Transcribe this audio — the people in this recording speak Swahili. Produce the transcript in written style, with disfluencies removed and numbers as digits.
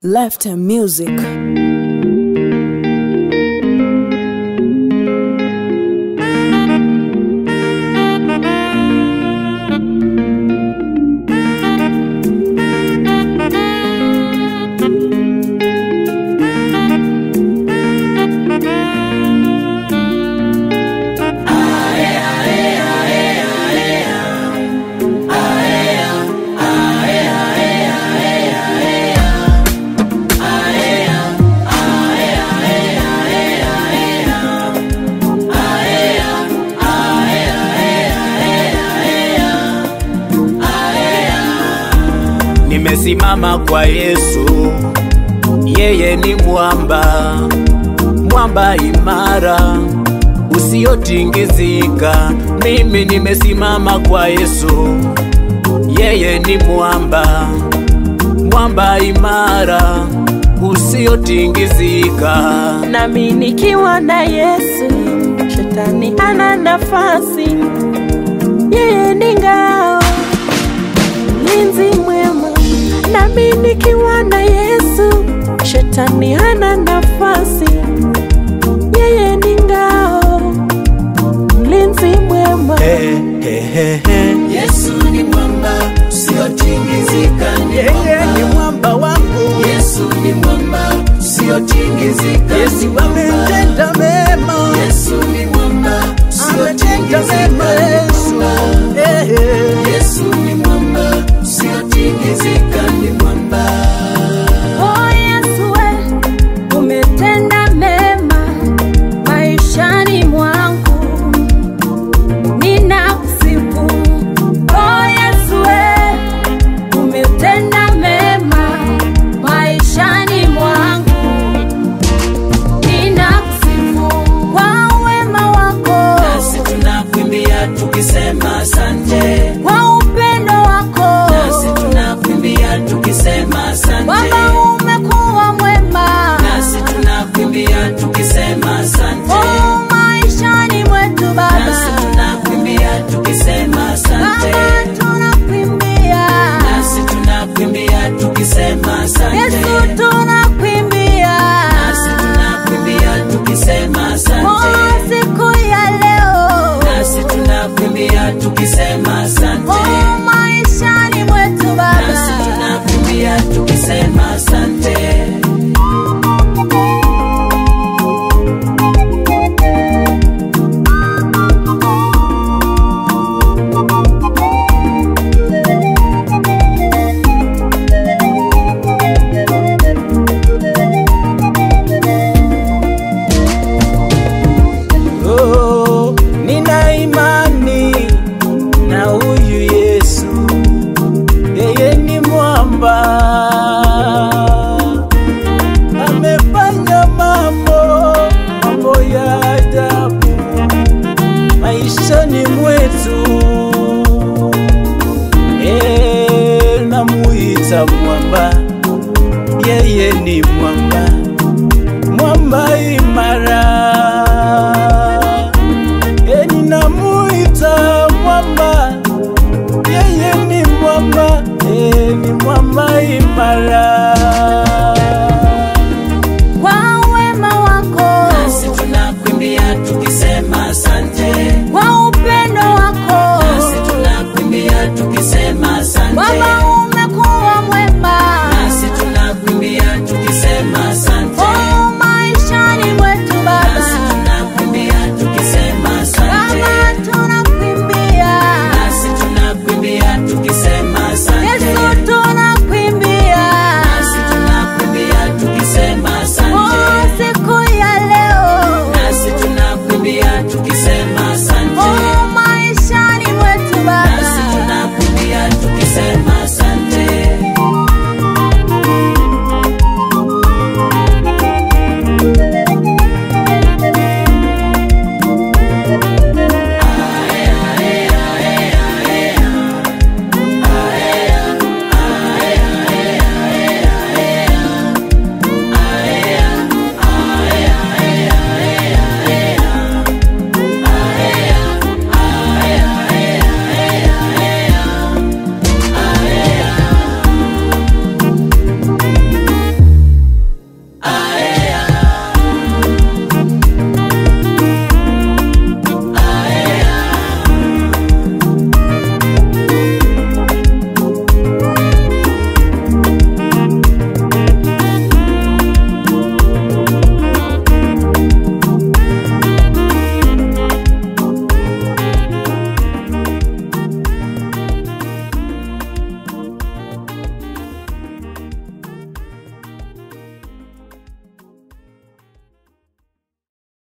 Laughter music. Nimesimama kwa Yesu, yeye ni mwamba, mwamba imara usiotingizika. Mimi nimesimama kwa Yesu, yeye ni mwamba, mwamba imara usiotingizika. Nami nikiwa na Yesu, shetani hana nafasi. Yeye ni ngao, mlinzi mwema. Nami nikiwa na Yesu, shetani hana nafasi. Yeye ni ngao, mlinzi mwema. Yesu ni mwamba usiotingizika. Yeye ni mwamba wangu. Yesu ni mwamba usiotingizika. Yesu ametenda mema. Yesu ni mwamba usiotingizika. Yesu ni mwamba usiotingizika, ni mwamba. Oh Yesu we, umetenda mema maishani mwangu, ninakusifu. Oh Yesu we, umetenda mema maishani mwangu, ninakusifu kwa wema wako. Nasi tunakuimbia tukisema asante. Kwa upendo wako. Nasi tunakuimbia tukisema asante. Baba umekuwa mwema. Nasi tunakuimbia tukisema asante. Oh maishani mwetu Baba. Nasi tunakuimbia tukisema asante. Baba tunakuimbia. Nasi tunakuimbia tukisema asante. Yesu tunakuimbia. Nasi tunakuimbia tukisema asante. Oh siku ya leo. Nasi tunakuimbia tukisema asante. Oh maishani mwetu Baba. Nasi tunakuimbia tukisema asante. Nina imani na huyu Yesu, yeye ni mwamba. Amefanya mambo ya ajabu maishani mwetu. Namuita